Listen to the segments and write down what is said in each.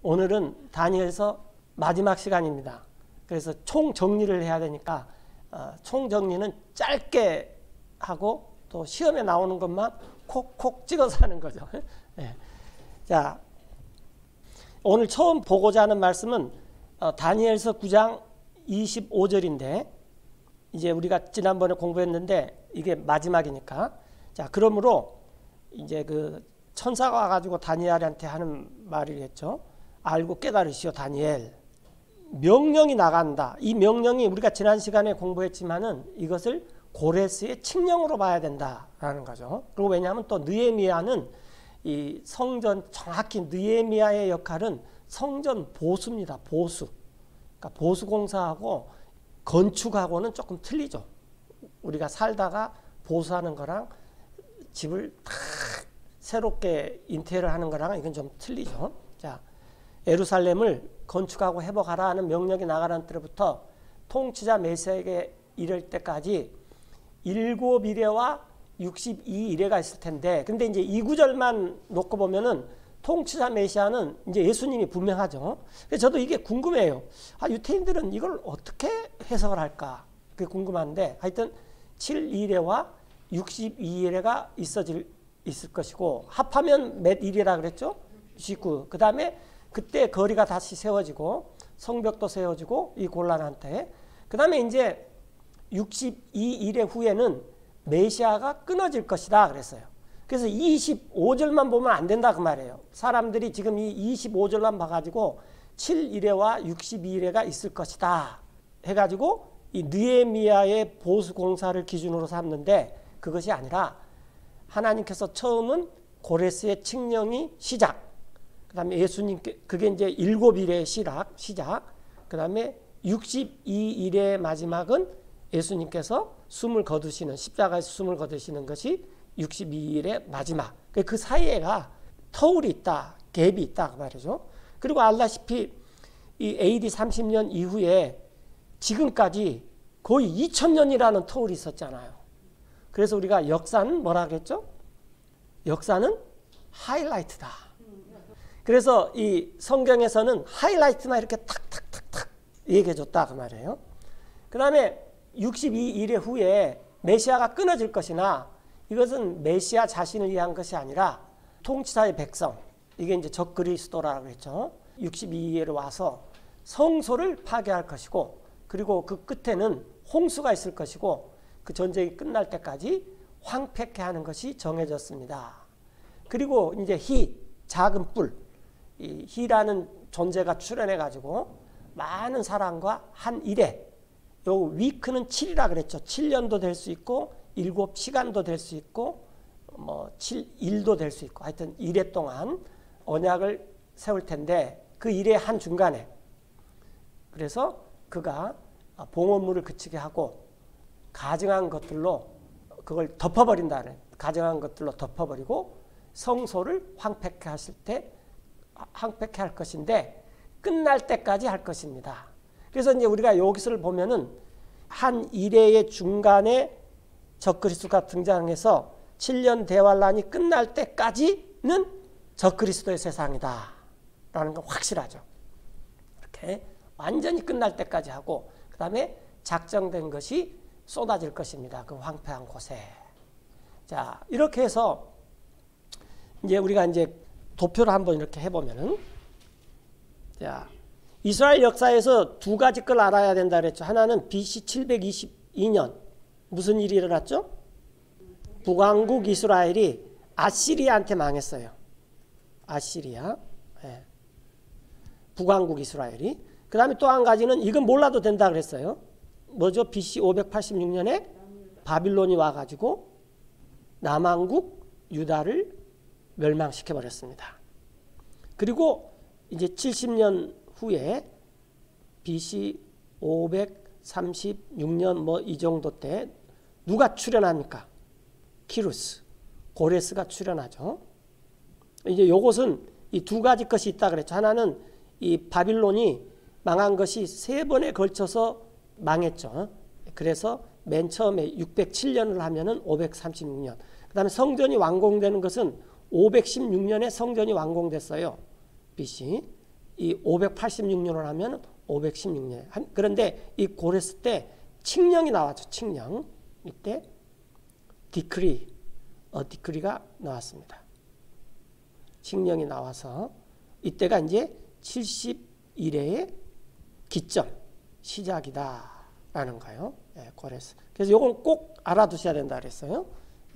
오늘은 다니엘서 마지막 시간입니다. 그래서 총 정리를 해야 되니까 총 정리는 짧게 하고 또 시험에 나오는 것만 콕콕 찍어서 하는 거죠. 네. 자, 오늘 처음 보고자 하는 말씀은 다니엘서 9장 25절인데 이제 우리가 지난번에 공부했는데 이게 마지막이니까 자, 그러므로 이제 그 천사가 와가지고 다니엘한테 하는 말이겠죠. 알고 깨달으시오 다니엘. 명령이 나간다. 이 명령이 우리가 지난 시간에 공부했지만은 이것을 고레스의 칙령으로 봐야 된다라는 거죠. 그리고 왜냐하면 또 느헤미야는 이 성전 정확히 느헤미야의 역할은 성전 보수입니다. 보수. 그러니까 보수 공사하고 건축하고는 조금 틀리죠. 우리가 살다가 보수하는 거랑 집을 다 새롭게 인테리어를 하는 거랑 이건 좀 틀리죠. 자, 예루살렘을 건축하고 회복하라 하는 명령이 나가는 때부터 통치자 메시아에게 이를 때까지 7이레와 62이레가 있을 텐데, 근데 이제 이 구절만 놓고 보면은 통치자 메시아는 이제 예수님이 분명하죠. 그래서 저도 이게 궁금해요. 유태인들은 이걸 어떻게 해석을 할까? 그게 궁금한데, 하여튼 7이레와 62이레가 있을 것이고, 합하면 몇 일이라 그랬죠? 19. 그 다음에 그때 거리가 다시 세워지고 성벽도 세워지고 이 곤란한 때, 그 다음에 이제 62일의 후에는 메시아가 끊어질 것이다 그랬어요. 그래서 25절만 보면 안 된다 그 말이에요. 사람들이 지금 이 25절만 봐가지고 7일에와 62일에가 있을 것이다 해가지고 이 느헤미야의 보수 공사를 기준으로 삼는데, 그것이 아니라 하나님께서 처음은 고레스의 칙령이 시작, 그 다음에 예수님께 그게 이제 7일의 시작, 그 다음에 62일의 마지막은 예수님께서 숨을 거두시는, 십자가에서 숨을 거두시는 것이 62일의 마지막. 그 사이에가 터울이 있다, 갭이 있다 그 말이죠. 그리고 알다시피 이 AD 30년 이후에 지금까지 거의 2000년이라는 터울이 있었잖아요. 그래서 우리가 역사는 뭐라 그랬죠? 역사는 하이라이트다. 그래서 이 성경에서는 하이라이트만 이렇게 탁탁탁탁 얘기해 줬다 그 말이에요. 그 다음에 62일 후에 메시아가 끊어질 것이나, 이것은 메시아 자신을 위한 것이 아니라 통치자의 백성, 이게 이제 적그리스도라고 했죠. 62일에 와서 성소를 파괴할 것이고, 그리고 그 끝에는 홍수가 있을 것이고, 그 전쟁이 끝날 때까지 황폐케 하는 것이 정해졌습니다. 그리고 이제 작은 뿔, 이 희라는 존재가 출현해 가지고 많은 사람과 한 일에, 요 위크는 7이라 그랬죠. 7년도 될 수 있고 7시간도 될 수 있고 뭐 7일도 될 수 있고, 하여튼 1회 동안 언약을 세울 텐데, 그 일의 한 중간에 그래서 그가 봉헌물을 그치게 하고 가증한 것들로 그걸 덮어버린다. 가증한 것들로 덮어버리고 성소를 황폐케 하실 때 황폐케 할 것인데, 끝날 때까지 할 것입니다. 그래서 이제 우리가 여기서를 보면은 한 일회의 중간에 적그리스도가 등장해서 7년 대환란이 끝날 때까지는 적그리스도의 세상이다 라는 건 확실하죠. 이렇게 완전히 끝날 때까지 하고, 그 다음에 작정된 것이 쏟아질 것입니다. 그 황폐한 곳에. 자, 이렇게 해서 이제 우리가 이제 도표를 한번 이렇게 해보면은, 자, 이스라엘 역사에서 두 가지 걸 알아야 된다 그랬죠. 하나는 BC 722년 무슨 일이 일어났죠? 북왕국 이스라엘이 아시리아한테 망했어요. 아시리아. 네. 북왕국 이스라엘이. 그 다음에 또 한 가지는 이건 몰라도 된다 그랬어요. 뭐죠? BC 586년에 바빌론이 와가지고 남왕국 유다를 멸망시켜버렸습니다. 그리고 이제 70년 후에 BC 536년 뭐 이 정도 때 누가 출현합니까? 키루스, 고레스가 출현하죠. 이제 요것은 이 두 가지 것이 있다 그랬죠. 하나는 이 바빌론이 망한 것이 3번에 걸쳐서 망했죠. 그래서 맨 처음에 607년을 하면은 536년. 그 다음에 성전이 완공되는 것은 516년에 성전이 완공됐어요. BC. 이 586년을 하면 516년. 그런데 이 고레스 때 칙령이 나왔죠. 칙령. 이때 디크리가 나왔습니다. 칙령이 나와서 이때가 이제 71회의 기점, 시작이다라는 거예요. 예, 고레스. 그래서 이건 꼭 알아두셔야 된다 그랬어요.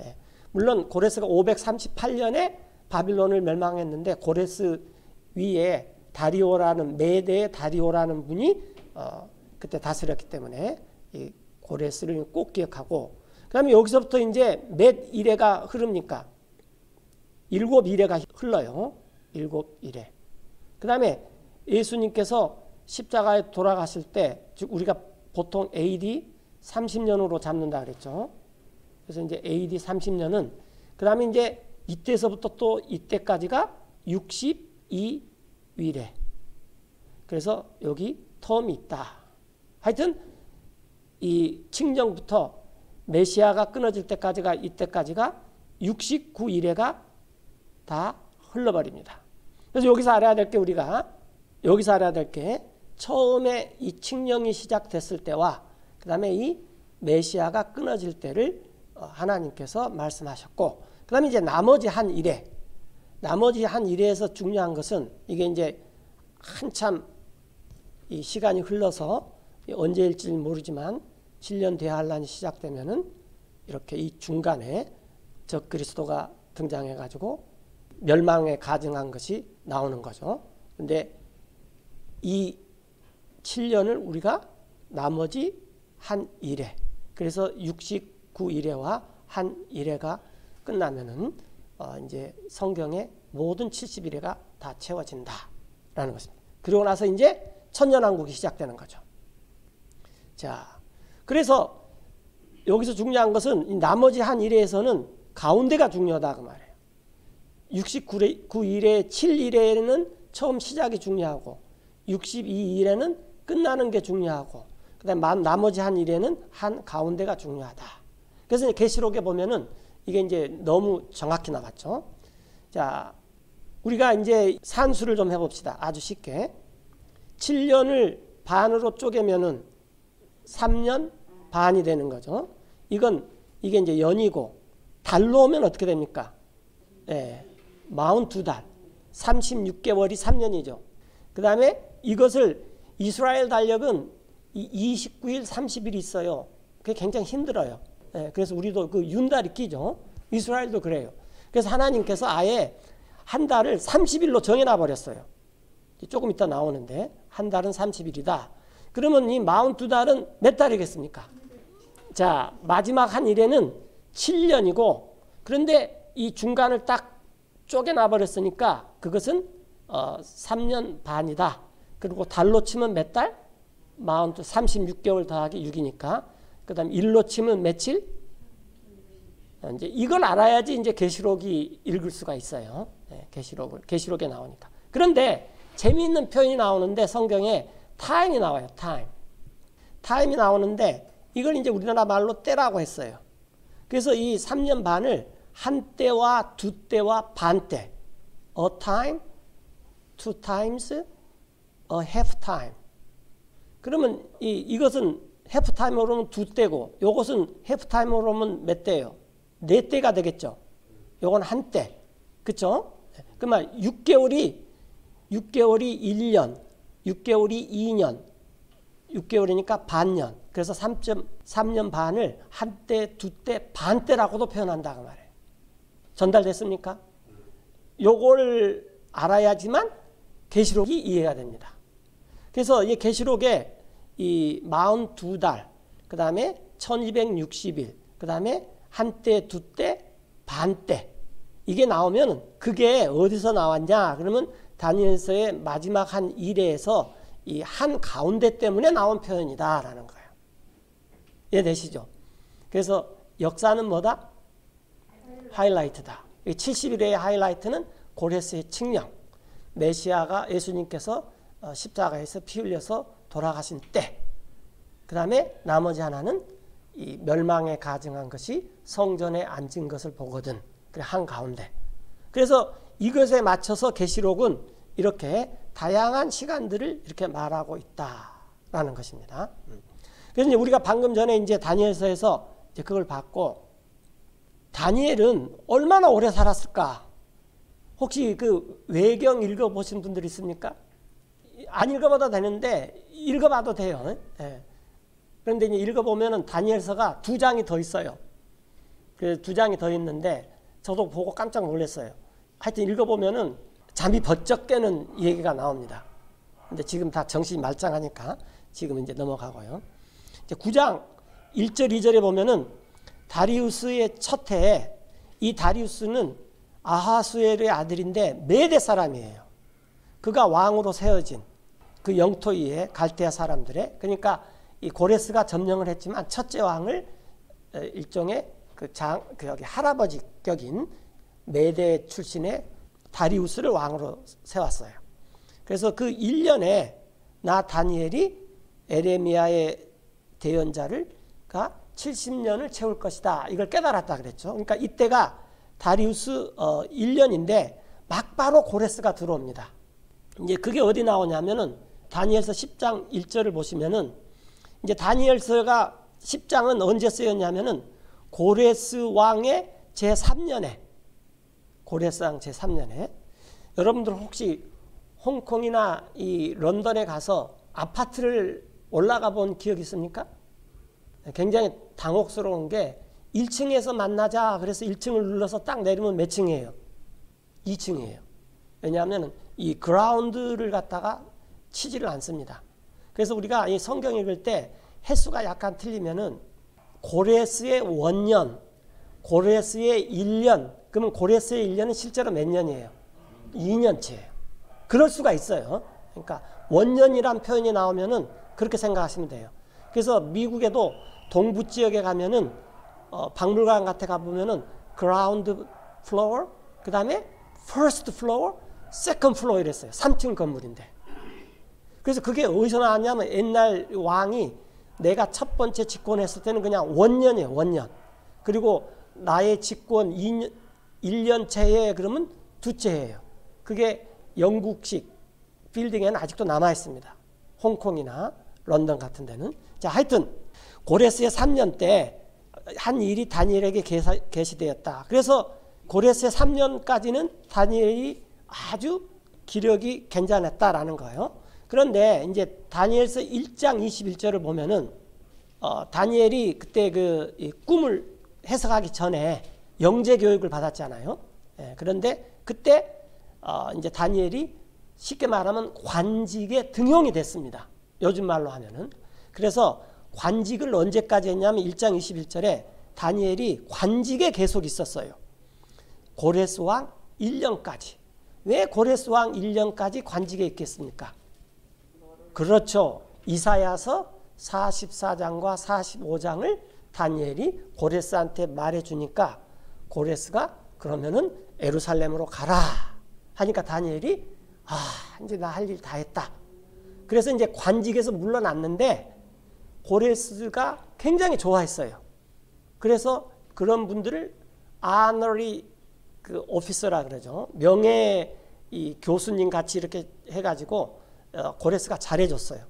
예, 물론 고레스가 538년에 바빌론을 멸망했는데 고레스 위에 다리오라는 메대의 다리오라는 분이 그때 다스렸기 때문에 이 고레스를 꼭 기억하고, 그다음에 여기서부터 이제 몇 이래가 흐릅니까? 7이래가 흘러요. 7이래. 그다음에 예수님께서 십자가에 돌아가실 때, 즉 우리가 보통 AD 30년으로 잡는다 그랬죠. 그래서 이제 AD 30년은 그다음에 이제 이때서부터 또 이때까지가 62위래. 그래서 여기 텀이 있다. 하여튼 이 칙령부터 메시아가 끊어질 때까지가 이때까지가 69일에가 다 흘러버립니다. 그래서 여기서 알아야 될 게 처음에 이 칙령이 시작됐을 때와 그 다음에 이 메시아가 끊어질 때를 하나님께서 말씀하셨고, 그 다음에 이제 나머지 한 일에서 중요한 것은 이게 이제 한참 이 시간이 흘러서 언제일지 모르지만 7년 대환란이 시작되면은 이렇게 이 중간에 적그리스도가 등장해 가지고 멸망에 가증한 것이 나오는 거죠. 근데 이 7년을 우리가 나머지 한 일회, 그래서 69일회와 한 일회가 끝나면은 이제 성경의 모든 70일회가 다 채워진다라는 것입니다. 그리고 나서 이제 천년왕국이 시작되는 거죠. 자, 그래서 여기서 중요한 것은 이 나머지 한 일회에서는 가운데가 중요하다 그 말이에요. 69일에 7일에는 처음 시작이 중요하고 62일에는 끝나는 게 중요하고 그다음에 나머지 한 일에는 한 가운데가 중요하다. 그래서 계시록에 보면은 이게 이제 너무 정확히 나왔죠. 자, 우리가 이제 산수를 좀 해봅시다. 아주 쉽게 7년을 반으로 쪼개면은 3년 반이 되는 거죠. 이게 이제 연이고 달로 오면 어떻게 됩니까? 네, 42달, 36개월이 3년이죠. 그 다음에 이것을 이스라엘 달력은 29일, 30일 있어요. 그게 굉장히 힘들어요. 네, 그래서 우리도 그 윤달이 끼죠. 이스라엘도 그래요. 그래서 하나님께서 아예 한 달을 30일로 정해놔 버렸어요. 조금 이따 나오는데 한 달은 30일이다. 그러면 이 42달은 몇 달이겠습니까? 자, 마지막 한 일에는 7년이고 그런데 이 중간을 딱 쪼개놔 버렸으니까 그것은 3년 반이다. 그리고 달로 치면 몇 달? 36개월 더하기 6이니까. 그 다음에 일로 치면 며칠? 이제 이걸 알아야지 이제 계시록이 읽을 수가 있어요. 네, 계시록에 나오니까. 그런데 재미있는 표현이 나오는데 성경에 타임이 나와요. 타임이 나오는데 이걸 이제 우리나라 말로 때라고 했어요. 그래서 이 3년 반을 한 때와 두 때와 반 때, a time, two times, a half time. 그러면 이것은 half time으로 하면 두 때고, 요것은 half time으로 하면 몇 때예요? 네 때가 되겠죠. 요건 한 때, 그렇죠? 그러면 6개월이 1년, 6개월이 2년, 6개월이니까 반년. 그래서 3.3년 반을 한 때, 두 때, 반 때라고도 표현한다 그 말이에요. 전달됐습니까? 요걸 알아야지만 계시록이 이해가 됩니다. 그래서 이 계시록에 이 42달, 그 다음에 1260일, 그 다음에 한 때, 두 때, 반 때, 이게 나오면 그게 어디서 나왔냐? 그러면 다니엘서의 마지막 한 일회에서 이 한 가운데 때문에 나온 표현이다라는 거예요. 이해되시죠? 그래서 역사는 뭐다? 하이라이트다. 70일의 하이라이트는 고레스의 칙령, 메시아가 예수님께서 십자가에서 피 흘려서 돌아가신 때, 그 다음에 나머지 하나는 이 멸망에 가증한 것이 성전에 앉은 것을 보거든. 그래 한가운데. 그래서 이것에 맞춰서 계시록은 이렇게 다양한 시간들을 이렇게 말하고 있다라는 것입니다. 그래서 이제 우리가 방금 전에 이제 다니엘서에서 이제 그걸 봤고, 다니엘은 얼마나 오래 살았을까? 혹시 그 외경 읽어보신 분들 있습니까? 안 읽어봐도 되는데 읽어봐도 돼요. 예. 그런데 이제 읽어보면은 다니엘서가 2장이 더 있어요. 그 2장이 더 있는데 저도 보고 깜짝 놀랐어요. 하여튼 읽어보면은 잠이 번쩍 깨는 얘기가 나옵니다. 근데 지금 다 정신이 말짱하니까 지금 이제 넘어가고요. 이제 9장 1절 2절에 보면은 다리우스의 첫 해에, 이 다리우스는 아하수엘의 아들인데 메대 사람이에요. 그가 왕으로 세워진 그 영토 위에 갈대아 사람들의, 그러니까 이 고레스가 점령을 했지만 첫째 왕을 일종의 그 여기 할아버지 격인 메대 출신의 다리우스를 왕으로 세웠어요. 그래서 그 1년에 나 다니엘이 에레미야의 대언자가 70년을 채울 것이다. 이걸 깨달았다 그랬죠. 그러니까 이때가 다리우스 1년인데 막바로 고레스가 들어옵니다. 이제 그게 어디 나오냐면은 다니엘서 10장 1절을 보시면은, 이제 다니엘서가 10장은 언제 쓰였냐면은 고레스 왕의 제3년에, 고레스 왕 제3년에, 여러분들 혹시 홍콩이나 이 런던에 가서 아파트를 올라가 본 기억 있습니까? 굉장히 당혹스러운 게 1층에서 만나자 그래서 1층을 눌러서 딱 내리면 몇 층이에요? 2층이에요. 왜냐하면 이 그라운드를 갖다가 치지를 않습니다. 그래서 우리가 이 성경 읽을 때 횟수가 약간 틀리면은 고레스의 원년, 고레스의 1년, 그러면 고레스의 1년은 실제로 몇 년이에요? 2년치예요. 그럴 수가 있어요. 그러니까 원년이란 표현이 나오면은 그렇게 생각하시면 돼요. 그래서 미국에도 동부 지역에 가면은 박물관 같은 데 가보면은 그라운드 플로어, 그 다음에 퍼스트 플로어, 세컨드 플로어 이랬어요. 3층 건물인데. 그래서 그게 어디서 나왔냐면 옛날 왕이 내가 첫 번째 집권했을 때는 그냥 원년이에요. 원년. 그리고 나의 집권 1년 채에 그러면 두째예요. 그게 영국식 빌딩에는 아직도 남아 있습니다. 홍콩이나 런던 같은 데는. 자, 하여튼 고레스의 3년 때 한 일이 다니엘에게 계시되었다. 그래서 고레스의 3년까지는 다니엘이 아주 기력이 괜찮았다라는 거예요. 그런데 이제 다니엘서 1장 21절을 보면은 다니엘이 그때 그 꿈을 해석하기 전에 영재 교육을 받았잖아요. 예, 그런데 그때 이제 다니엘이 쉽게 말하면 관직에 등용이 됐습니다. 요즘 말로 하면은. 그래서 관직을 언제까지 했냐면 1장 21절에 다니엘이 관직에 계속 있었어요. 고레스 왕 1년까지. 왜 고레스 왕 1년까지 관직에 있겠습니까? 그렇죠. 이사야서 44장과 45장을 다니엘이 고레스한테 말해주니까 고레스가 그러면은 예루살렘으로 가라 하니까 다니엘이 이제 나 할 일 다 했다. 그래서 이제 관직에서 물러났는데 고레스가 굉장히 좋아했어요. 그래서 그런 분들을 honorary 그 오피서라 그러죠. 명예 이 교수님 같이 이렇게 해가지고 고레스가 잘해줬어요.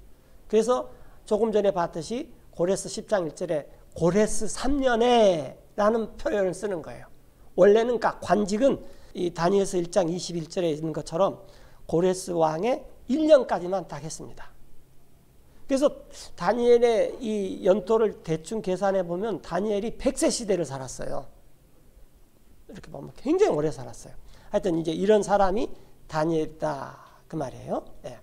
그래서 조금 전에 봤듯이 고레스 10장 1절에 고레스 3년에 라는 표현을 쓰는 거예요. 원래는 그러니까 관직은 이 다니엘서 1장 21절에 있는 것처럼 고레스 왕의 1년까지만 딱 했습니다. 그래서 다니엘의 이 연토를 대충 계산해 보면 다니엘이 100세 시대를 살았어요. 이렇게 보면 굉장히 오래 살았어요. 하여튼 이제 이런 사람이 다니엘이다 그 말이에요. 네.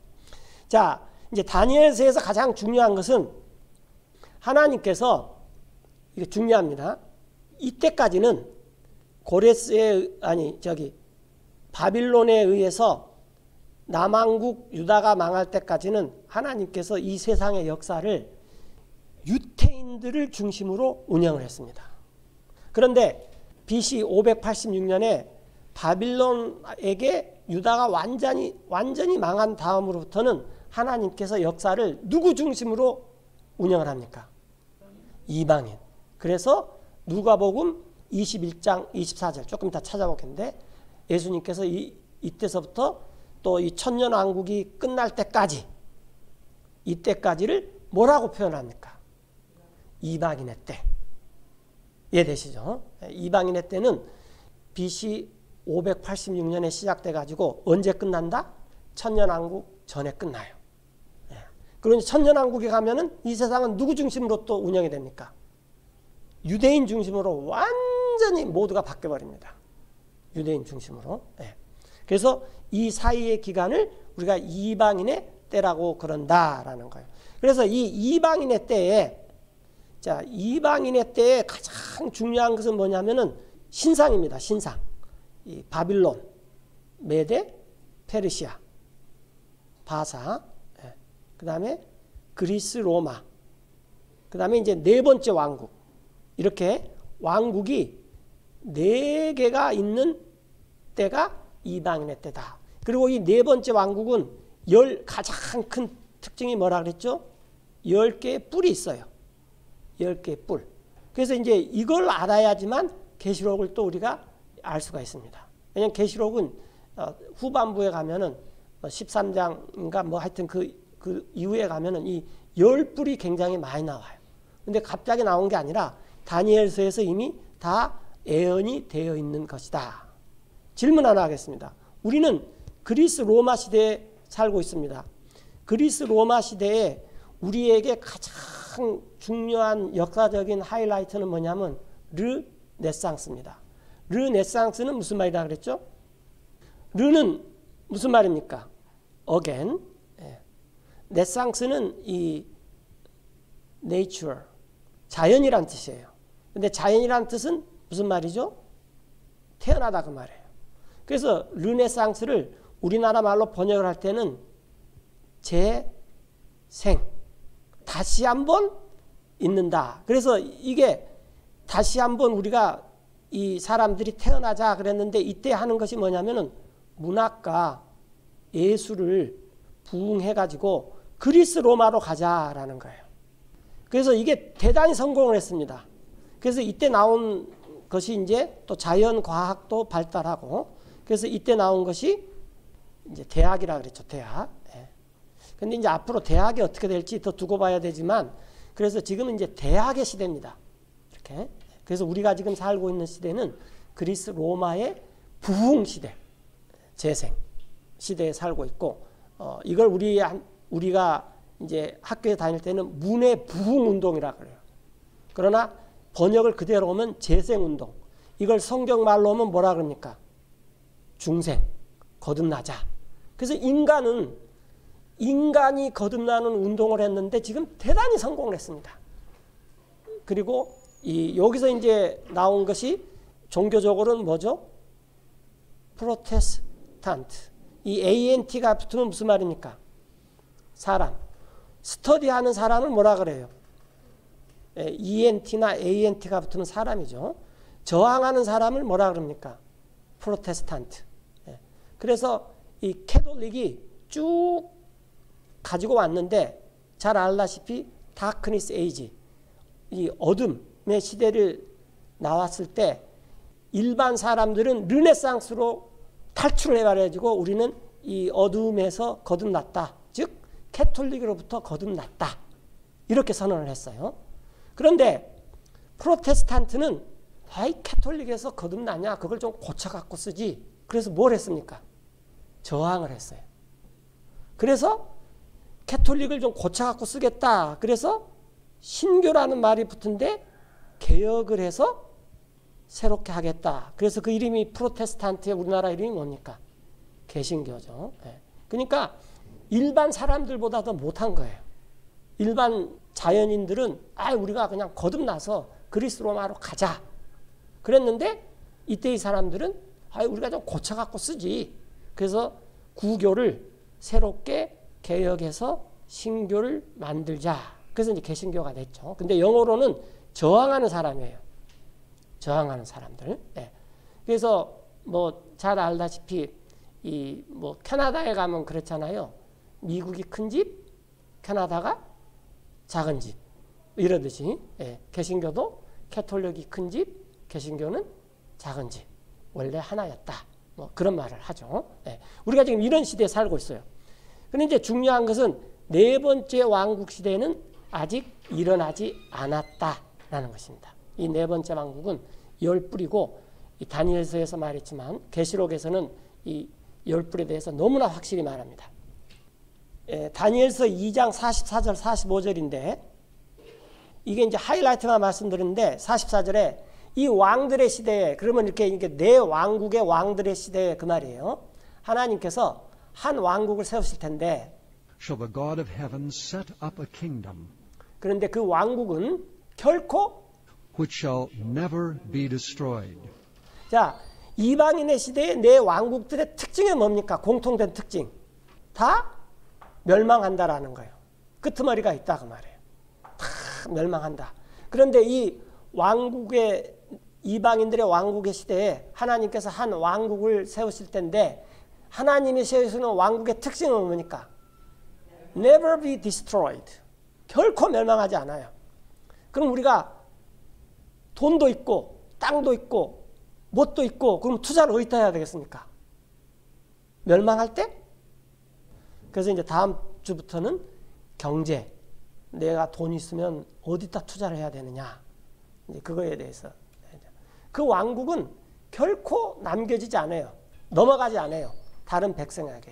자, 이제 다니엘서에서 가장 중요한 것은 하나님께서, 이게 중요합니다. 이때까지는 바빌론에 의해서 남왕국 유다가 망할 때까지는 하나님께서 이 세상의 역사를 유태인들을 중심으로 운영을 했습니다. 그런데 BC 586년에 바빌론에게 유다가 완전히 망한 다음으로부터는 하나님께서 역사를 누구 중심으로 운영을 합니까? 이방인. 그래서 누가복음 21장 24절 조금 이따 찾아보겠는데 예수님께서 이때서부터 또 이 천년왕국이 끝날 때까지, 이때까지를 뭐라고 표현합니까? 이방인의 때. 이해되시죠? 이방인의 때는 BC 586년에 시작돼 가지고 언제 끝난다? 천년왕국 전에 끝나요. 그러니 천년왕국에 가면은 이 세상은 누구 중심으로 또 운영이 됩니까? 유대인 중심으로 완전히 모두가 바뀌어버립니다. 유대인 중심으로. 그래서 이 사이의 기간을 우리가 이방인의 때라고 그런다라는 거예요. 그래서 이 이방인의 때에, 자, 이방인의 때에 가장 중요한 것은 뭐냐면은 신상입니다. 신상. 이 바빌론, 메데, 페르시아, 바사, 그 다음에 그리스, 로마, 그 다음에 이제 네 번째 왕국. 이렇게 왕국이 네 개가 있는 때가 이방인의 때다. 그리고 이 네 번째 왕국은 가장 큰 특징이 뭐라 그랬죠? 10개의 뿔이 있어요. 10개의 뿔. 그래서 이제 이걸 알아야지만 계시록을 또 우리가 알 수가 있습니다. 왜냐하면 계시록은 후반부에 가면은 13장인가 뭐 하여튼 그 이후에 가면은 이 10뿔이 굉장히 많이 나와요. 근데 갑자기 나온 게 아니라 다니엘서에서 이미 다 예언이 되어 있는 것이다. 질문 하나 하겠습니다. 우리는 그리스 로마 시대에 살고 있습니다. 그리스 로마 시대에 우리에게 가장 중요한 역사적인 하이라이트는 뭐냐면 르네상스입니다. 르네상스는 무슨 말이라 그랬죠? 르는 무슨 말입니까? again. 네상스는 이 nature, 자연이란 뜻이에요. 근데 자연이란 뜻은 무슨 말이죠? 태어나다 그 말이에요. 그래서 르네상스를 우리나라 말로 번역을 할 때는 재생, 다시 한번 있는다. 그래서 이게 다시 한번 우리가 이 사람들이 태어나자 그랬는데 이때 하는 것이 뭐냐면은 문학과 예술을 부흥해가지고 그리스 로마로 가자라는 거예요. 그래서 이게 대단히 성공을 했습니다. 그래서 이때 나온 것이 이제 또 자연과학도 발달하고, 그래서 이때 나온 것이 이제 대학이라 그랬죠. 대학. 근데 이제 앞으로 대학이 어떻게 될지 더 두고 봐야 되지만, 그래서 지금은 이제 대학의 시대입니다. 이렇게. 그래서 우리가 지금 살고 있는 시대는 그리스 로마의 부흥 시대, 재생 시대에 살고 있고, 이걸 우리가 이제 학교에 다닐 때는 문의 부흥 운동이라 그래요. 그러나 번역을 그대로 오면 재생 운동. 이걸 성경 말로 오면 뭐라 그럽니까? 중생, 거듭나자. 그래서 인간이 거듭나는 운동을 했는데 지금 대단히 성공을 했습니다. 그리고 여기서 이제 나온 것이 종교적으로는 뭐죠? 프로테스탄트. 이 ANT가 붙으면 무슨 말입니까? 사람. 스터디하는 사람을 뭐라 그래요? ENT나 ANT가 붙으면 사람이죠. 저항하는 사람을 뭐라 그럽니까? 프로테스탄트. 그래서 이 캐톨릭이 쭉 가지고 왔는데 잘 알다시피 다크니스 에이지, 이 어둠의 시대를 나왔을 때 일반 사람들은 르네상스로 탈출을 해가지고 우리는 이 어둠에서 거듭났다. 즉 캐톨릭으로부터 거듭났다. 이렇게 선언을 했어요. 그런데 프로테스탄트는 아이 캐톨릭에서 거듭나냐? 그걸 좀 고쳐갖고 쓰지. 그래서 뭘 했습니까? 저항을 했어요. 그래서 캐톨릭을 좀 고쳐갖고 쓰겠다. 그래서 신교라는 말이 붙은데 개혁을 해서 새롭게 하겠다. 그래서 그 이름이 프로테스탄트의 우리나라 이름이 뭡니까? 개신교죠. 그러니까 일반 사람들보다 더 못한 거예요. 일반 자연인들은 우리가 그냥 거듭나서 그리스 로마로 가자. 그랬는데 이때 이 사람들은 우리가 좀 고쳐갖고 쓰지. 그래서 구교를 새롭게 개혁해서 신교를 만들자. 그래서 이제 개신교가 됐죠. 근데 영어로는 저항하는 사람이에요. 저항하는 사람들. 그래서 뭐 잘 알다시피 뭐 캐나다에 가면 그렇잖아요. 미국이 큰 집, 캐나다가 작은 집. 이러듯이 개신교도 캐톨릭이 큰 집, 개신교는 작은 집. 원래 하나였다. 뭐 그런 말을 하죠. 예. 우리가 지금 이런 시대에 살고 있어요. 그런데 이제 중요한 것은 네 번째 왕국 시대는 아직 일어나지 않았다라는 것입니다. 이 네 번째 왕국은 열 뿔이고 이 다니엘서에서 말했지만 계시록에서는 이 열 뿔에 대해서 너무나 확실히 말합니다. 예, 다니엘서 2장 44절 45절인데 이게 이제 하이라이트만 말씀드렸는데 44절에 이 왕들의 시대에 그러면 이렇게 네 왕국의 왕들의 시대에 그 말이에요. 하나님께서 한 왕국을 세우실 텐데 Shall the God of heaven set up a kingdom 그런데 그 왕국은 결코 which shall never be destroyed. 자 이방인의 시대에 네 왕국들의 특징이 뭡니까? 공통된 특징 다 멸망한다라는 거예요. 끄트머리가 있다 그 말이에요. 다 멸망한다. 그런데 이 왕국의 이방인들의 왕국의 시대에 하나님께서 한 왕국을 세우실 텐데 하나님이 세우시는 왕국의 특징은 뭡니까? Never be destroyed. 결코 멸망하지 않아요. 그럼 우리가 돈도 있고 땅도 있고 뭣도 있고 그럼 투자를 어디다 해야 되겠습니까? 멸망할 때? 그래서 이제 다음 주부터는 경제. 내가 돈 있으면 어디다 투자를 해야 되느냐. 이제 그거에 대해서. 그 왕국은 결코 남겨지지 않아요. 넘어가지 않아요. 다른 백성에게.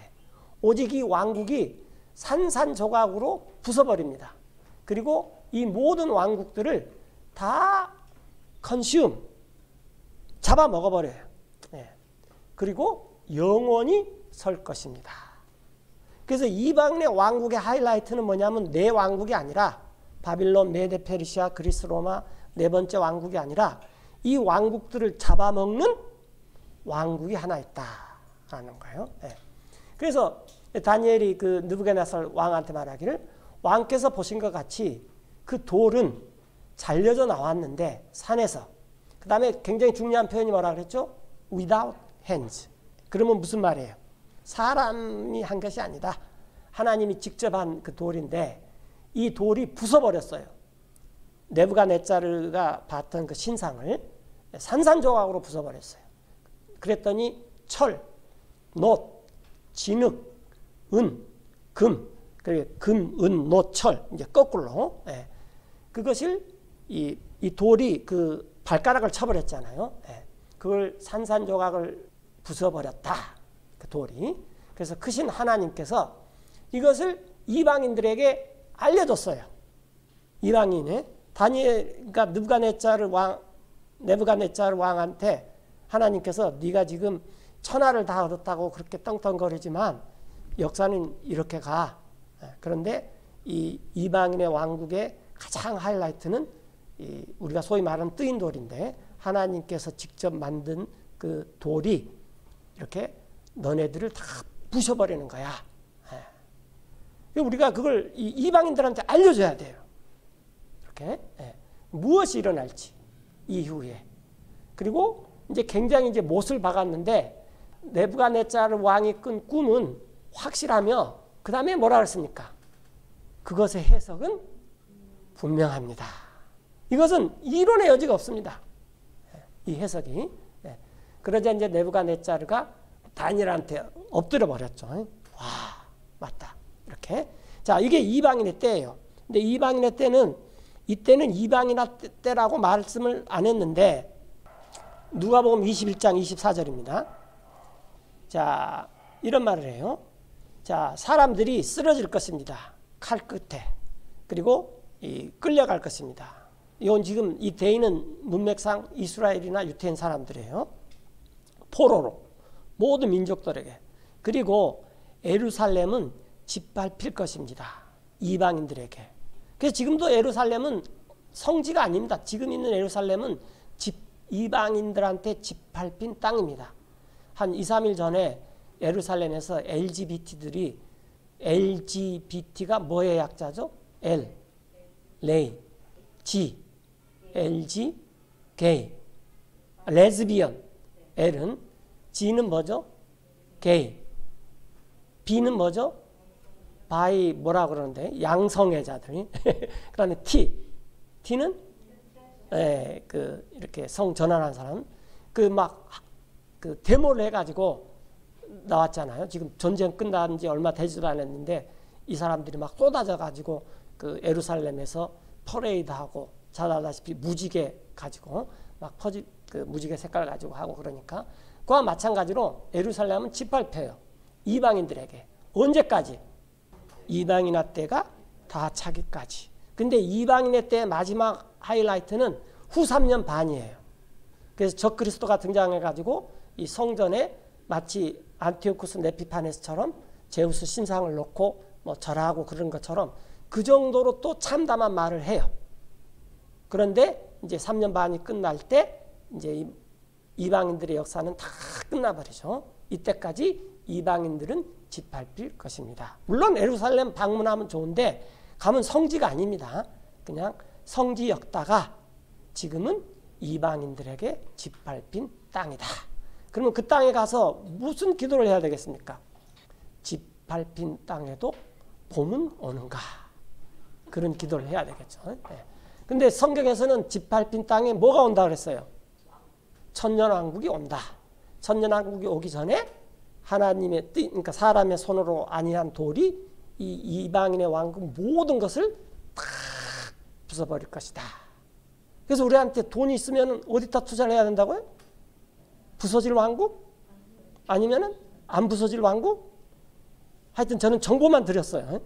오직 이 왕국이 산산조각으로 부숴버립니다. 그리고 이 모든 왕국들을 다 컨슘, 잡아먹어버려요. 예. 그리고 영원히 설 것입니다. 그래서 이방인의 왕국의 하이라이트는 뭐냐면 네 왕국이 아니라 바빌론, 메데, 페르시아, 그리스, 로마 네 번째 왕국이 아니라 이 왕국들을 잡아먹는 왕국이 하나 있다라는 거예요. 예. 그래서 다니엘이 그 느부갓네살 왕한테 말하기를 왕께서 보신 것 같이 그 돌은 잘려져 나왔는데 산에서 그 다음에 굉장히 중요한 표현이 뭐라 그랬죠? Without hands. 그러면 무슨 말이에요? 사람이 한 것이 아니다. 하나님이 직접 한 그 돌인데 이 돌이 부숴버렸어요. 네부갓네자르가 봤던 그 신상을 산산조각으로 부숴버렸어요. 그랬더니 철, 놋, 진흙, 은, 금, 그리고 금, 은, 놋, 철 이제 거꾸로 그것을 이 돌이 그 발가락을 쳐버렸잖아요. 그걸 산산조각을 부숴버렸다. 그 돌이. 그래서 크신 하나님께서 이것을 이방인들에게 알려줬어요. 이방인의 다니엘과 네부갓네자르 왕한테 하나님께서 네가 지금 천하를 다 얻었다고 그렇게 떵떵거리지만 역사는 이렇게 가. 그런데 이 이방인의 왕국의 가장 하이라이트는 우리가 소위 말하는 뜨인 돌인데 하나님께서 직접 만든 그 돌이 이렇게 너네들을 다 부셔버리는 거야. 우리가 그걸 이방인들한테 알려줘야 돼요. 이렇게 무엇이 일어날지 이후에. 그리고 이제 굉장히 이제 못을 박았는데 네부갓네자르 왕이 꾼 꿈은 확실하며 그 다음에 뭐라 그랬습니까? 그것의 해석은 분명합니다. 이것은 이론의 여지가 없습니다. 이 해석이. 그러자 이제 네부갓네자르가 다니엘한테 엎드려 버렸죠. 와, 맞다. 이렇게. 자, 이게 이방인의 때예요. 근데 이방인의 때는 이때는 이방인의 때라고 말씀을 안 했는데 누가복음 21장 24절입니다. 자, 이런 말을 해요. 자, 사람들이 쓰러질 것입니다. 칼 끝에. 그리고 끌려갈 것입니다. 이건 지금 이 대인은 문맥상 이스라엘이나 유태인 사람들이에요. 포로로 모든 민족들에게. 그리고 예루살렘은 짓밟힐 것입니다. 이방인들에게. 그래서 지금도 예루살렘은 성지가 아닙니다. 지금 있는 예루살렘은 이방인들한테 짓밟힌 땅입니다. 한 2, 3일 전에 예루살렘에서 LGBT가 뭐의 약자죠? L, 레이, G, LG, 게이, 레즈비언, L은, G는 뭐죠? 게이, B는 뭐죠? 바이 뭐라 그러는데 양성애자들. 그다음에 T는 그 이렇게 성 전환한 사람. 그 막 그 데모를 해가지고 나왔잖아요. 지금 전쟁 끝난 지 얼마 되지도 않았는데 이 사람들이 막 쏟아져가지고 그 예루살렘에서 퍼레이드하고 잘 알다시피 무지개 가지고 막 그 무지개 색깔 가지고 하고 그러니까 그와 마찬가지로 예루살렘은 짓밟혀요. 이방인들에게. 언제까지? 이방인의 때가 다 차기까지. 근데 이방인의 때의 마지막 하이라이트는 후 3년 반이에요. 그래서 적그리스도가 등장해가지고 이 성전에 마치 안티오쿠스 네피파네스처럼 제우스 신상을 놓고 뭐 절하고 그런 것처럼 그 정도로 또 참담한 말을 해요. 그런데 이제 3년 반이 끝날 때 이제 이방인들의 역사는 다 끝나버리죠. 이때까지 이방인들은 짓밟힐 것입니다. 물론 예루살렘 방문하면 좋은데 가면 성지가 아닙니다. 그냥 성지였다가 지금은 이방인들에게 짓밟힌 땅이다. 그러면 그 땅에 가서 무슨 기도를 해야 되겠습니까? 짓밟힌 땅에도 봄은 오는가? 그런 기도를 해야 되겠죠. 네. 근데 성경에서는 짓밟힌 땅에 뭐가 온다 그랬어요? 천년왕국이 온다. 천년왕국이 오기 전에 하나님의 뜻, 그러니까 사람의 손으로 아니한 돌이 이 이방인의 왕국 모든 것을 다 부숴버릴 것이다. 그래서 우리한테 돈이 있으면 어디다 투자를 해야 된다고요? 부서질 왕국? 아니면은 안 부서질 왕국? 하여튼 저는 정보만 드렸어요.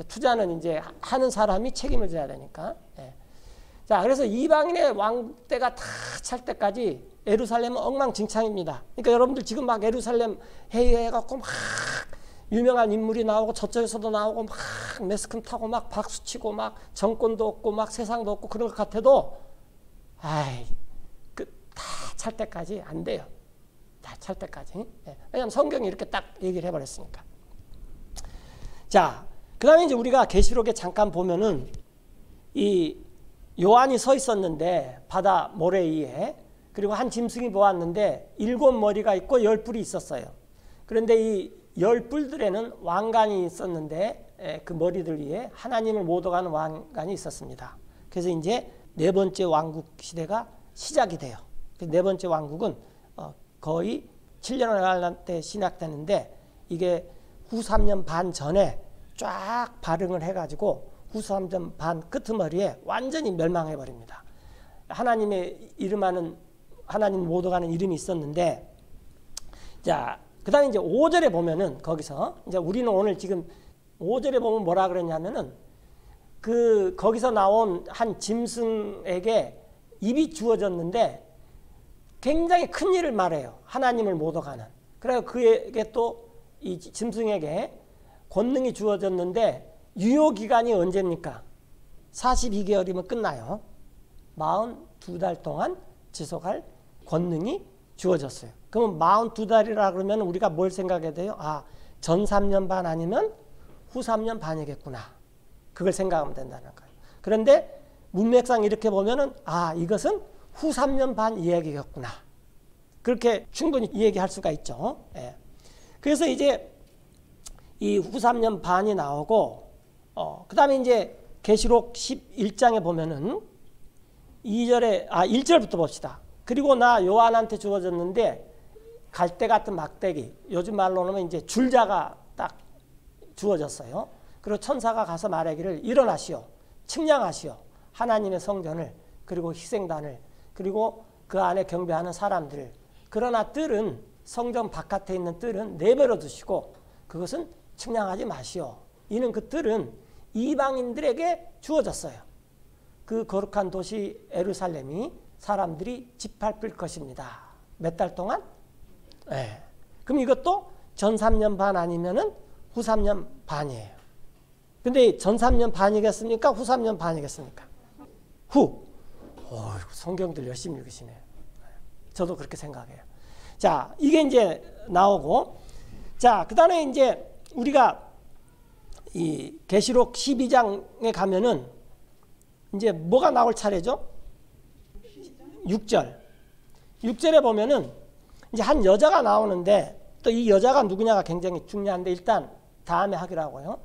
투자는 이제 하는 사람이 책임을 져야 되니까. 자, 그래서 이방인의 왕국 때가 다 찰 때까지 예루살렘은 엉망진창입니다. 그러니까 여러분들 지금 막 예루살렘 회의해갖고 막 유명한 인물이 나오고 저쪽에서도 나오고 막 매스컴 타고 막 박수치고 막 정권도 없고 막 세상도 없고 그런 것 같아도 아이 다 찰 때까지 안 돼요. 다 찰 때까지. 왜냐하면 성경이 이렇게 딱 얘기를 해버렸으니까. 자, 그 다음에 이제 우리가 계시록에 잠깐 보면은 이 요한이 서 있었는데 바다 모래 위에 그리고 한 짐승이 보았는데 7머리가 있고 10뿔이 있었어요. 그런데 이 10뿔들에는 왕관이 있었는데 그 머리들 위에 하나님을 모독하는 왕관이 있었습니다. 그래서 이제 네 번째 왕국 시대가 시작이 돼요. 네 번째 왕국은 거의 7년을 때 시작되는데 이게 후 3년 반 전에 쫙 발흥을 해가지고 후 3년 반 끄트머리에 완전히 멸망해버립니다. 하나님의 이름하는 하나님 모독하는 이름이 있었는데 자, 그 다음에 이제 5절에 보면은 거기서 이제 우리는 오늘 지금 5절에 보면 뭐라 그랬냐면은 그 거기서 나온 한 짐승에게 입이 주어졌는데 굉장히 큰 일을 말해요. 하나님을 모독하는. 그래서 그에게 또 이 짐승에게 권능이 주어졌는데 유효기간이 언제입니까? 42개월이면 끝나요. 42달 동안 지속할 권능이 주어졌어요. 그러면 42달이라 그러면 우리가 뭘 생각해야 돼요? 아, 전 3년 반 아니면 후 3년 반이겠구나. 그걸 생각하면 된다는 거예요. 그런데 문맥상 이렇게 보면은 아, 이것은 후 3년 반 이야기겠구나. 그렇게 충분히 이야기할 수가 있죠. 예. 그래서 이제 이 후 3년 반이 나오고 그 다음에 이제 계시록 11장에 보면은 1절부터 봅시다. 그리고 나 요한한테 주어졌는데 갈대 같은 막대기, 요즘 말로는 이제 줄자가 딱 주어졌어요. 그리고 천사가 가서 말하기를 일어나시오, 측량하시오, 하나님의 성전을 그리고 희생단을 그리고 그 안에 경배하는 사람들을. 그러나 뜰은 성전 바깥에 있는 뜰은 내버려 두시고 그것은 측량하지 마시오. 이는 그 뜰은 이방인들에게 주어졌어요. 그 거룩한 도시 예루살렘이 사람들이 짓밟힐 것입니다. 몇 달 동안? 네. 그럼 이것도 전 3년 반 아니면은 후 3년 반이에요. 근데 전 3년 반이겠습니까? 후 3년 반이겠습니까? 후. 성경들 열심히 읽으시네요. 저도 그렇게 생각해요. 자, 이게 이제 나오고, 자, 그 다음에 이제 우리가 이 계시록 12장에 가면은 이제 뭐가 나올 차례죠? 6절. 6절에 보면은 이제 한 여자가 나오는데 또 이 여자가 누구냐가 굉장히 중요한데 일단 다음에 하기로 하고요.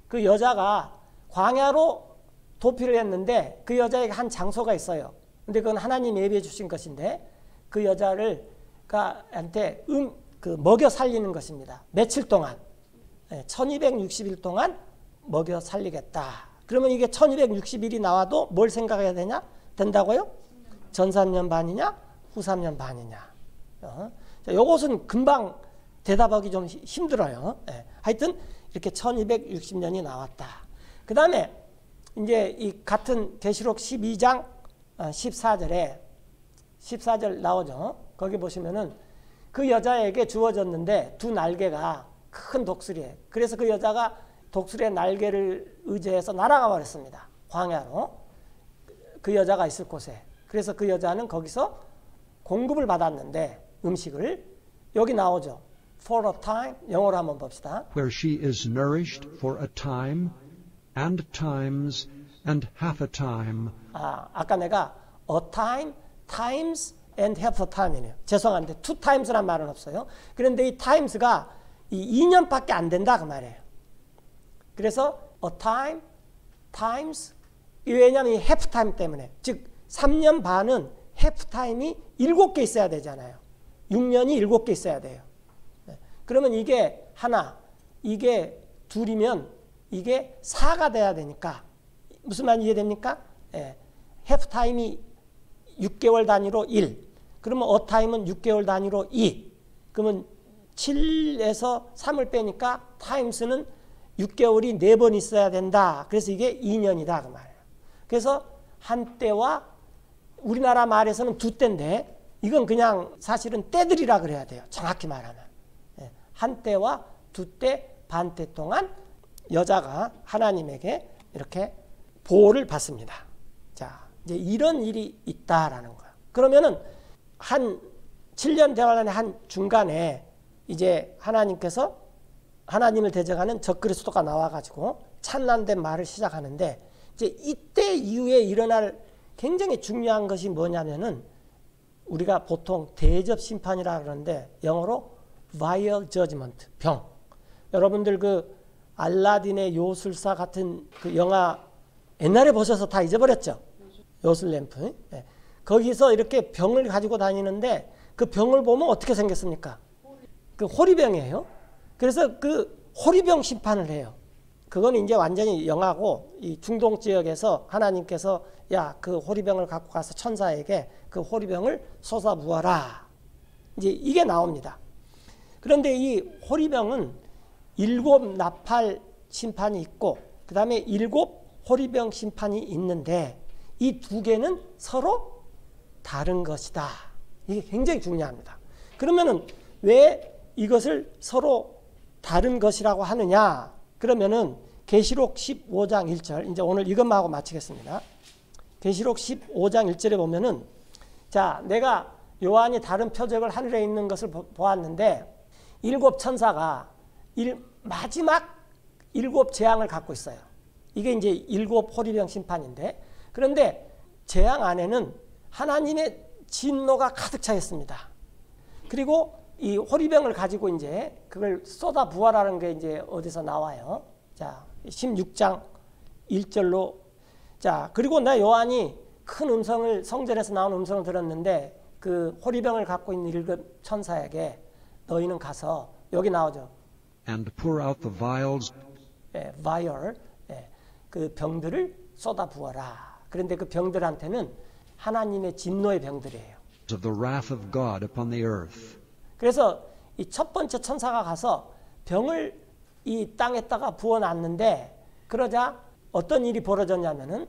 그 여자가 광야로 도피를 했는데 그 여자에게 한 장소가 있어요. 근데 그건 하나님 예비해 주신 것인데 그 여자를 여자가한테 먹여 살리는 것입니다. 며칠 동안 1260일 동안 먹여 살리겠다. 그러면 이게 1260일이 나와도 뭘 생각해야 된다고요? 전 3년 반이냐 후 3년 반이냐. 이것은 금방 대답하기 좀 힘들어요. 하여튼 이렇게 1260년이 나왔다. 그 다음에 이제 이 같은 계시록 12장 14절 나오죠. 거기 보시면은 그 여자에게 주어졌는데 두 날개가 큰 독수리에. 그래서 그 여자가 독수리의 날개를 의지해서 날아가 버렸습니다. 광야로. 그 여자가 있을 곳에. 그래서 그 여자는 거기서 공급을 받았는데 음식을 여기 나오죠. For a time. 영어로 한번 봅시다. Where she is nourished for a time and times and half a time. 아까 내가 a time, times and half a time이네요. 죄송한데 two times란 말은 없어요. 그런데 이 times가 이 2년밖에 안 된다 그 말이에요. 그래서 a time, times 왜냐하면 이 half time 때문에 즉 3년 반은 half time이 7개 있어야 되잖아요. 6년이 7개 있어야 돼요. 그러면 이게 하나, 이게 둘이면 이게 4가 돼야 되니까 무슨 말인지 이해됩니까? half time이 6개월 단위로 1. 그러면 a time은 6개월 단위로 2. 그러면 7에서 3을 빼니까 times는 6개월이 4번 있어야 된다. 그래서 이게 2년이다 그 말이에요. 그래서 한 때와 우리나라 말에서는 두 때인데 이건 그냥 사실은 때들이라 그래야 돼요. 정확히 말하면. 한 때와 두 때, 반 때 동안 여자가 하나님에게 이렇게 보호를 받습니다. 자, 이제 이런 일이 있다라는 거예요. 그러면은 한 7년 대환란의 한 중간에 이제 하나님께서 하나님을 대적하는 적그리스도가 나와가지고 찬란된 말을 시작하는데 이제 이때 이후에 일어날 굉장히 중요한 것이 뭐냐면은 우리가 보통 대접 심판이라 그러는데 영어로 vial judgment, 병. 여러분들 그 알라딘의 요술사 같은 그 영화 옛날에 보셔서 다 잊어버렸죠? 요술램프. 거기서 이렇게 병을 가지고 다니는데 그 병을 보면 어떻게 생겼습니까? 그 호리병이에요. 그래서 그 호리병 심판을 해요. 그건 이제 완전히 영하고 이 중동 지역에서 하나님께서 야, 그 호리병을 갖고 가서 천사에게 그 호리병을 쏟아부어라. 이제 이게 나옵니다. 그런데 이 호리병은 7 나팔 심판이 있고 그 다음에 7 호리병 심판이 있는데 이 두 개는 서로 다른 것이다. 이게 굉장히 중요합니다. 그러면은 왜 이것을 서로 다른 것이라고 하느냐? 그러면은 계시록 15장 1절 이제 오늘 이것만 하고 마치겠습니다. 계시록 15장 1절에 보면은 자, 내가 요한이 다른 표적을 하늘에 있는 것을 보았는데 7 천사가 마지막 7 재앙을 갖고 있어요. 이게 이제 7 호리병 심판인데 그런데 재앙 안에는 하나님의 진노가 가득 차 있습니다. 그리고 이 호리병을 가지고 이제 그걸 쏟아 부어라는 게 이제 어디서 나와요. 자, 16장 1절로 자, 그리고 나 요한이 큰 음성을 성전에서 나온 음성을 들었는데 그 호리병을 갖고 있는 7 천사에게 너희는 가서 여기 나오죠. And pour out the vials. vial. 그 병들을 쏟아 부어라. 그런데 그 병들한테는 하나님의 진노의 병들이에요. Of the wrath of God upon the earth. 그래서 이 첫 번째 천사가 가서 병을 이 땅에다가 부어놨는데 그러자 어떤 일이 벌어졌냐면은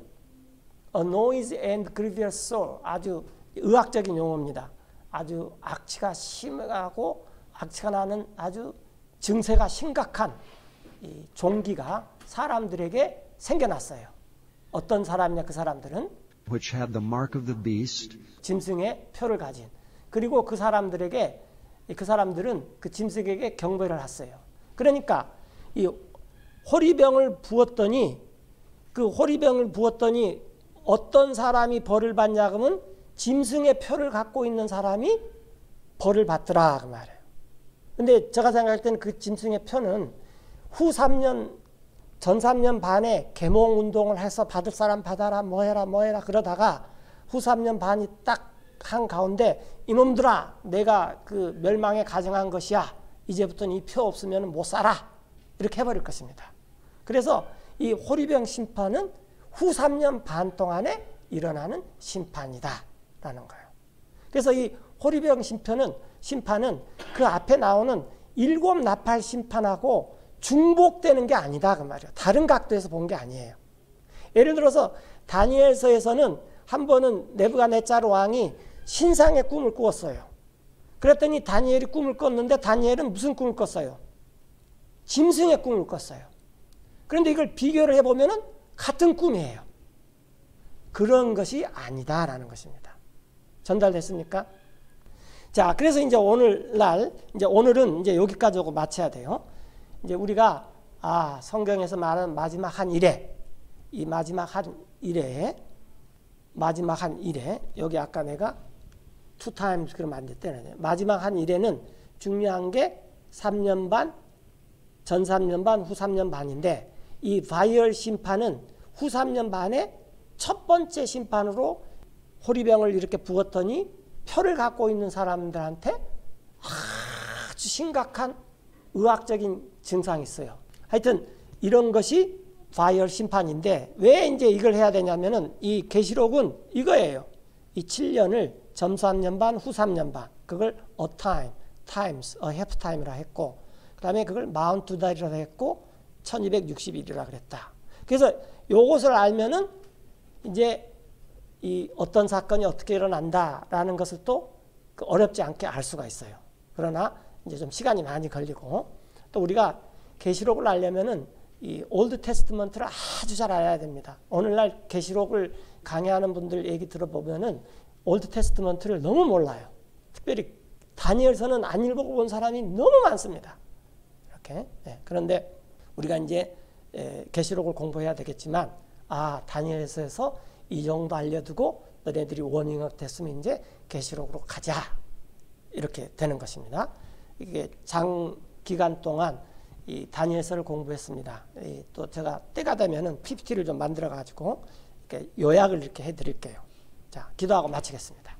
a noise and grievous sore 아주 의학적인 용어입니다. 아주 악취가 심하고 악취가 나는 아주 증세가 심각한 이 종기가 사람들에게 생겨났어요. 어떤 사람이냐 그 사람들은 Which had the mark of the beast. 짐승의 표를 가진 그리고 그 사람들은 그 짐승에게 경배를 했어요. 그러니까 이 호리병을 부었더니 어떤 사람이 벌을 받냐 그러면 짐승의 표를 갖고 있는 사람이 벌을 받더라 그 말이에요. 근데 제가 생각할 때는 그 짐승의 표는 후 3년 전 3년 반에 계몽 운동을 해서 받을 사람 받아라 뭐 해라 그러다가 후 3년 반이 딱 한 가운데 이놈들아 내가 그 멸망에 가정한 것이야. 이제부터는 이 표 없으면 못 살아. 이렇게 해버릴 것입니다. 그래서 이 호리병 심판은 후 3년 반 동안에 일어나는 심판이다 라는 거예요. 그래서 이 호리병 심판은 그 앞에 나오는 7 나팔 심판하고 중복되는 게 아니다 그 말이에요. 다른 각도에서 본 게 아니에요. 예를 들어서 다니엘서에서는 한 번은 네부갓네살 왕이 신상의 꿈을 꾸었어요. 그랬더니 다니엘이 꿈을 꿨는데 다니엘은 무슨 꿈을 꿨어요? 짐승의 꿈을 꿨어요. 그런데 이걸 비교를 해보면 같은 꿈이에요. 그런 것이 아니다라는 것입니다. 전달됐습니까? 자, 그래서 이제 오늘은 이제 여기까지 하고 마쳐야 돼요. 이제 우리가 성경에서 말하는 마지막 한 일에, 이 마지막 한 일에 여기 아까 내가 two times 그러면 안 됐대요. 마지막 한 일에는 중요한 게 3년 반, 전 3년 반, 후 3년 반인데 이 바이얼 심판은 후 3년 반에 첫 번째 심판으로 호리병을 이렇게 부었더니 표를 갖고 있는 사람들한테 아주 심각한 의학적인 증상이 있어요. 하여튼 이런 것이 바이얼 심판인데 왜 이제 이걸 해야 되냐면은 이 계시록은 이거예요. 이 7년을 전 3년 반, 후 3년 반. 그걸 a time, times, a half time이라 했고 그 다음에 그걸 mount to die이라 했고 1260일이라 그랬다. 그래서 요것을 알면은 이제 이 어떤 사건이 어떻게 일어난다라는 것을 또 어렵지 않게 알 수가 있어요. 그러나 이제 좀 시간이 많이 걸리고 또 우리가 계시록을 알려면은 이 올드 테스트먼트를 아주 잘 알아야 됩니다. 오늘날 계시록을 강의하는 분들 얘기 들어보면은 올드 테스트먼트를 너무 몰라요. 특별히 다니엘서는 안 읽어본 사람이 너무 많습니다. 이렇게. 그런데 우리가 이제 계시록을 공부해야 되겠지만 다니엘서에서 이 정도 알려두고 너네들이 워밍업 됐으면 이제 계시록으로 가자 이렇게 되는 것입니다. 이게 장기간 동안 이 다니엘서를 공부했습니다. 또 제가 때가 되면은 PPT를 좀 만들어 가지고 이렇게 요약을 이렇게 해드릴게요. 자, 기도하고 마치겠습니다.